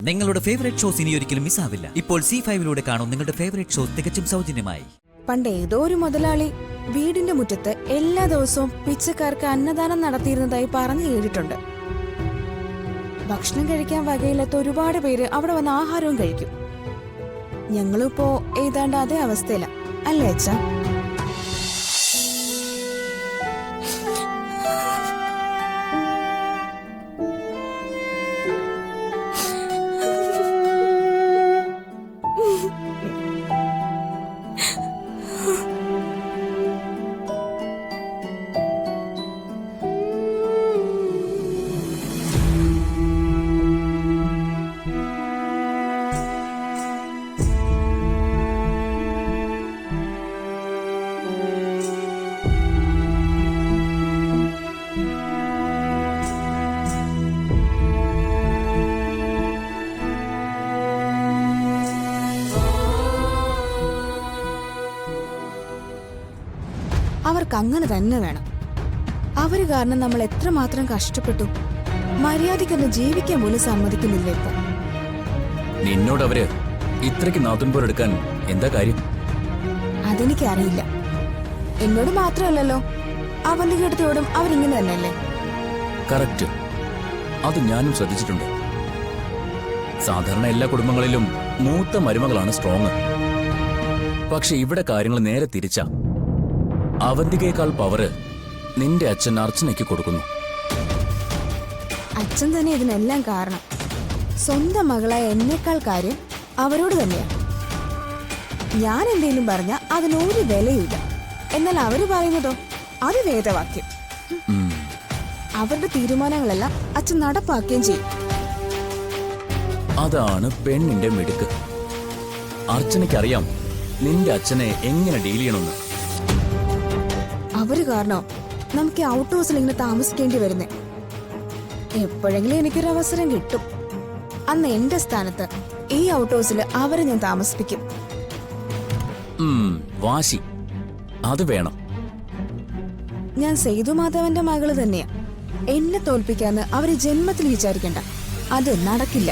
നിങ്ങളുടെ favourite shows ഇനി ഒരിക്കലും മിസ്സാവില്ല. ഇപ്പോൾ C5 കാണും നിങ്ങളുടെ ഫേവറേറ്റ് ഷോസ് തികച്ചും സൗജന്യമായി. പണ്ട് ഏതോ ഒരു മുതലാളി വീടിന്റെ മുറ്റത്ത് എല്ലാ ദിവസവും പിച്ചക്കാർക്ക് അന്നദാനം നടത്തിയിരുന്നതായി പറഞ്ഞു കേട്ടിട്ടുണ്ട്. ഭക്ഷണം കഴിക്കാൻ വകയില്ലാത്ത ഒരുപാട് പേര് അവിടെ വന്ന് ആഹാരവും കഴിക്കും. ഞങ്ങളിപ്പോ ഏതാണ്ട് അതേ അവസ്ഥയില അല്ലേ അച്ഛാ? അവർക്ക് അങ്ങനെ തന്നെ വേണം. അവര് കാരണം നമ്മൾ എത്രമാത്രം കഷ്ടപ്പെട്ടു. മര്യാദയ്ക്കൊന്ന് ജീവിക്കാൻ പോലും സമ്മതിക്കുന്നില്ല ഇപ്പൊ. നിന്നോട് അവര് ഇത്രയ്ക്ക് നാത്തുൻപോരെടുക്കാൻ എന്താ കാര്യം? അതെനിക്കറിയില്ല. എന്നോട് മാത്രമല്ലല്ലോ, അവന്റെ കേട്ടത്തോടും അവരിങ്ങനെ തന്നെയല്ലേ? കറക്റ്റ്, അത് ഞാനും ശ്രദ്ധിച്ചിട്ടുണ്ട്. സാധാരണ എല്ലാ കുടുംബങ്ങളിലും മൂത്ത മരുമകളാണ് സ്ട്രോങ്. പക്ഷെ ഇവിടെ കാര്യങ്ങൾ നേരെ തിരിച്ചാ. അവന്തികയേക്കാൾ പവറ് നിന്റെ അച്ഛൻ അർച്ചനയ്ക്ക് കൊടുക്കുന്നു. അച്ഛൻ തന്നെ ഇതിനെല്ലാം കാരണം. സ്വന്തം മകളായ എന്നേക്കാൾ കാര്യം അവരോട് തന്നെയാണ്. ഞാൻ എന്തെങ്കിലും പറഞ്ഞ അതിനൊരു വിലയില്ല. എന്നാൽ അവര് പറയുന്നതോ അത് വേദവാക്യം. അവരുടെ തീരുമാനങ്ങളെല്ലാം അച്ഛൻ നടപ്പാക്കുകയും ചെയ്യും. അതാണ് പെണ്ണിന്റെ മിടുക്ക്. അർച്ചനയ്ക്കറിയാം നിന്റെ അച്ഛനെ എങ്ങനെ ഡീൽ ചെയ്യണമെന്ന്. അവര് കാരണം നമുക്ക് ഔട്ട് ഹൗസിൽ ഇങ്ങനെ താമസിക്കേണ്ടി വരുന്നേ. എപ്പോഴെങ്കിലും എനിക്കൊരു അവസരം കിട്ടും. അന്ന് എന്റെ സ്ഥാനത്ത് ഈ ഔട്ട് ഹൗസിൽ അവരെ ഞാൻ താമസിപ്പിക്കും. വാശി അത് വേണം. ഞാൻ സേതുമാധവന്റെ മകള് തന്നെയാ. എന്നെ തോൽപ്പിക്കാന്ന് അവര് ജന്മത്തിൽ വിചാരിക്കണ്ട. അത് നടക്കില്ല.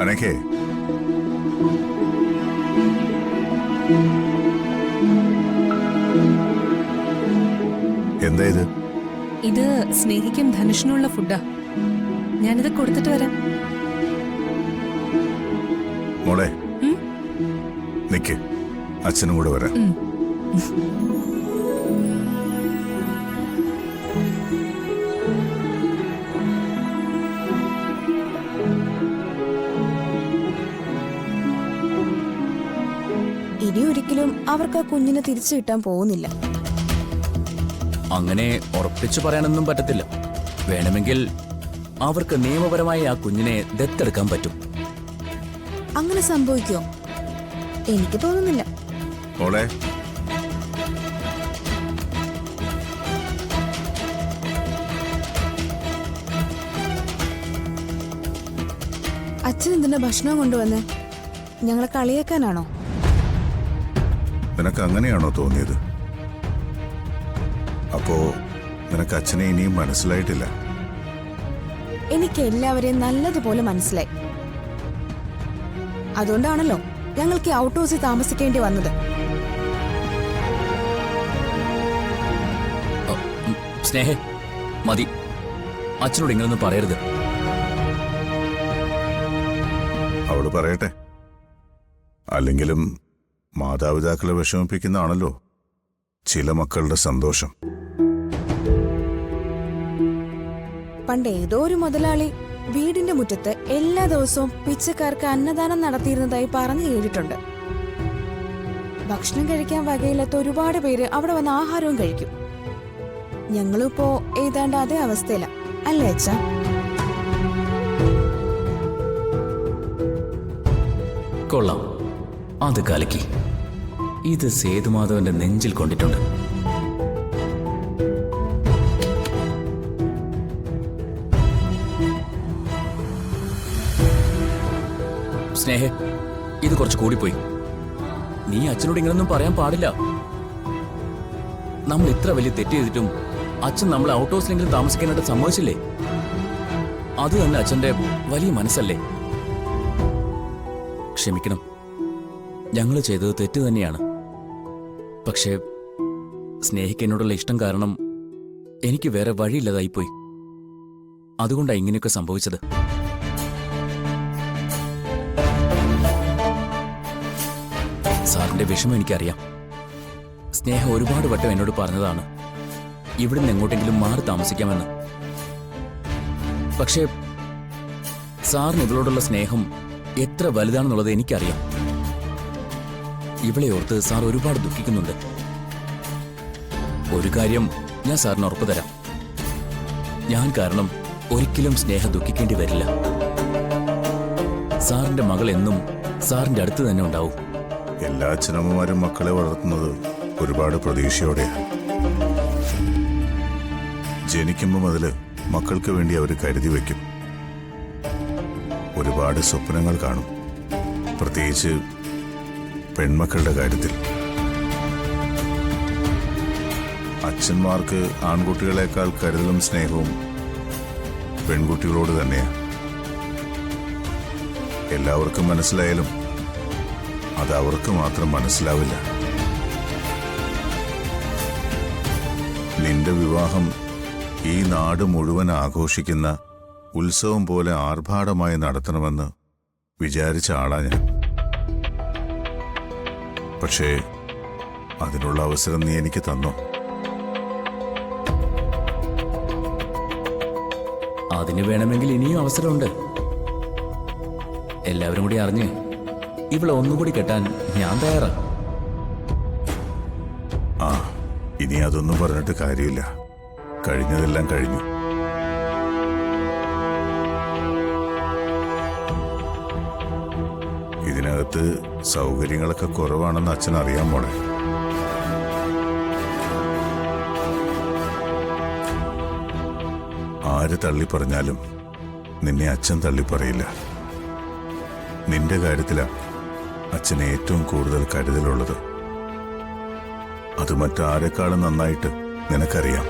അനഘേ, എന്താ ഇത്? ഇത് സ്നേഹിക്കും ധനുഷിനുള്ള ഫുഡാ. ഞാനിത് കൊടുത്തിട്ട് വരാം. മോളെ നിക്ക്, അച്ഛനും കൂടെ വരാം. ഇനി ഒരിക്കലും അവർക്ക് ആ കുഞ്ഞിനെ തിരിച്ചു കിട്ടാൻ പോകുന്നില്ല. അങ്ങനെ ഉറപ്പിച്ചു പറയാനൊന്നും പറ്റത്തില്ല. വേണമെങ്കിൽ അവർക്ക് നിയമപരമായി ആ കുഞ്ഞിനെ ദത്തെടുക്കാൻ പറ്റും. അങ്ങനെ സംഭവിക്കോ? എനിക്ക് തോന്നുന്നില്ല. മോളെ, അച്ഛൻ എന്തിനാ ഭക്ഷണം കൊണ്ടുവന്ന്? ഞങ്ങളെ കളിയാക്കാനാണോ? നിനക്ക് അങ്ങനെയാണോ തോന്നിയത്? അപ്പോ നിനക്ക് അച്ഛനെ ഇനിയും മനസ്സിലായിട്ടില്ല. എനിക്ക് എല്ലാവരെയും നല്ലതുപോലെ മനസ്സിലായി. അതുകൊണ്ടാണല്ലോ ഞങ്ങൾക്ക് ഔട്ട് ഹൗസിൽ താമസിക്കേണ്ടി വന്നത്. സ്നേഹ മതി, അച്ഛനോട് ഇങ്ങനൊന്നും പറയരുത്. അവള് പറയട്ടെ. അല്ലെങ്കിലും മാതാപിതാക്കളെ വിഷമിപ്പിക്കുന്നതാണല്ലോ ചില മക്കളുടെ സന്തോഷം. പണ്ട് ഏതോ ഒരു മുതലാളി വീടിന്റെ മുറ്റത്ത് എല്ലാ ദിവസവും പിച്ചക്കാർക്ക് അന്നദാനം നടത്തിയിരുന്നതായി പറഞ്ഞു കേട്ടിട്ടുണ്ട്. ഭക്ഷണം കഴിക്കാൻ വകയില്ലാത്ത ഒരുപാട് പേര് അവിടെ വന്ന് ആഹാരവും കഴിക്കും. ഞങ്ങളിപ്പോ ഏതാണ്ട് അതേ അവസ്ഥയില അല്ലേ അച്ഛാ? കൊള്ളാം, അത് കലക്കി. ഇത് സേതുമാധവന്റെ നെഞ്ചിൽ കൊണ്ടിട്ടുണ്ട്. സ്നേഹ, ഇത് കുറച്ച് കൂടിപ്പോയി. നീ അച്ഛനോട് ഇങ്ങനൊന്നും പറയാൻ പാടില്ല. നമ്മൾ ഇത്ര വലിയ തെറ്റ് ചെയ്തിട്ടും അച്ഛൻ നമ്മളെ ഔട്ട് ഹൗസിലെങ്കിലും താമസിക്കാനായിട്ട് സമ്മതിച്ചില്ലേ? അത് തന്നെ അച്ഛന്റെ വലിയ മനസ്സല്ലേ? ക്ഷമിക്കണം, ഞങ്ങൾ ചെയ്തത് തെറ്റ് തന്നെയാണ്. പക്ഷേ സ്നേഹിക്കുന്നോടുള്ള ഇഷ്ടം കാരണം എനിക്ക് വേറെ വഴിയില്ലാതായിപ്പോയി. അതുകൊണ്ടാണ് ഇങ്ങനെയൊക്കെ സംഭവിച്ചത്. സാറിന്റെ വിഷമം എനിക്കറിയാം. സ്നേഹ ഒരുപാട് വട്ടം എന്നോട് പറഞ്ഞതാണ് ഇവിടുന്ന് എങ്ങോട്ടെങ്കിലും മാറി താമസിക്കാമെന്ന്. പക്ഷേ സാറിന് ഇവളോടുള്ള സ്നേഹം എത്ര വലുതാണെന്നുള്ളത് എനിക്കറിയാം. ഇവളെ ഓർത്ത് സാർ ഒരുപാട് ദുഃഖിക്കുന്നുണ്ട്. ഒരു കാര്യം ഞാൻ സാറിന് ഉറപ്പു തരാം, ഞാൻ കാരണം ഒരിക്കലും സ്നേഹ ദുഃഖിക്കേണ്ടി വരില്ല. സാറിന്റെ മകൾ എന്നും സാറിന്റെ അടുത്ത് തന്നെ ഉണ്ടാവും. എല്ലാ അച്ഛനമ്മമാരും മക്കളെ വളർത്തുന്നത് ഒരുപാട് പ്രതീക്ഷയോടെയാണ്. ജനിക്കുമ്പോൾ മുതൽ മക്കൾക്ക് വേണ്ടി അവർ കരുതി വയ്ക്കും. ഒരുപാട് സ്വപ്നങ്ങൾ കാണും, പ്രത്യേകിച്ച് പെൺമക്കളുടെ കാര്യത്തിൽ. അച്ഛന്മാർക്ക് ആൺകുട്ടികളെക്കാൾ കരുതലും സ്നേഹവും പെൺകുട്ടികളോട് തന്നെയാണ്. എല്ലാവർക്കും മനസ്സിലായാലും അത് അവർക്ക് മാത്രം മനസ്സിലാവില്ല. നിന്റെ വിവാഹം ഈ നാട് മുഴുവൻ ആഘോഷിക്കുന്ന ഉത്സവം പോലെ ആർഭാടമായി നടത്തണമെന്ന് വിചാരിച്ച ആളാ ഞാൻ. പക്ഷേ അതിനുള്ള അവസരം നീ എനിക്ക് തന്നോ? അതിന് വേണമെങ്കിൽ ഇനിയും അവസരമുണ്ട്. എല്ലാവരും കൂടി അറിഞ്ഞ് ഇവളെ ഒന്നുകൂടി കെട്ടാൻ ഞാൻ തയ്യാറാ. ആ, ഇനി അതൊന്നും പറഞ്ഞിട്ട് കാര്യമില്ല. കഴിഞ്ഞതെല്ലാം കഴിഞ്ഞു. ഇതിനകത്ത് സൗകര്യങ്ങളൊക്കെ കുറവാണെന്ന് അച്ഛൻ അറിയാൻ മോളെ. ആര് തള്ളി പറഞ്ഞാലും നിന്നെ അച്ഛൻ തള്ളി പറയില്ല. നിന്റെ കാര്യത്തിലാ അച്ഛന് ഏറ്റവും കൂടുതൽ കരുതലുള്ളത്. അത് മറ്റാരെക്കാളും നന്നായിട്ട് നിനക്കറിയാം.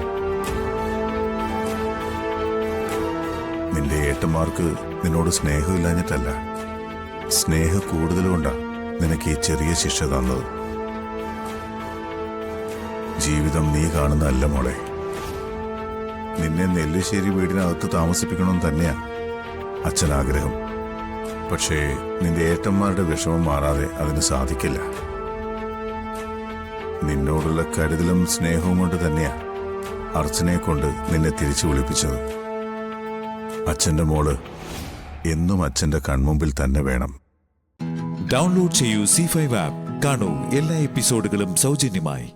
നിന്റെ ഏട്ടന്മാർക്ക് നിന്നോട് സ്നേഹമില്ലാഞ്ഞിട്ടല്ല, സ്നേഹ കൂടുതലുകൊണ്ടാ നിനക്ക് ഈ ചെറിയ ശിക്ഷ തന്നത്. ജീവിതം നീ കാണുന്നതല്ല മോളെ. നിന്നെ നെല്ലിശ്ശേരി വീടിനകത്ത് താമസിപ്പിക്കണമെന്ന് തന്നെയാ അച്ഛനാഗ്രഹം. പക്ഷേ നിന്റെ ഏട്ടന്മാരുടെ വിഷമം മാറാതെ അതിന് സാധിക്കില്ല. നിന്നോടുള്ള കരുതലും സ്നേഹവും കൊണ്ട് തന്നെയാ അർച്ചനയെ കൊണ്ട് നിന്നെ തിരിച്ചു വിളിപ്പിച്ചത്. അച്ഛന്റെ മോള് എന്നും അച്ഛന്റെ കൺമുമ്പിൽ തന്നെ വേണം. ഡൗൺലോഡ് ചെയ്യൂ C5 ആപ്പ്. കാണൂ എല്ലാ എപ്പിസോഡുകളും സൗജന്യമായി.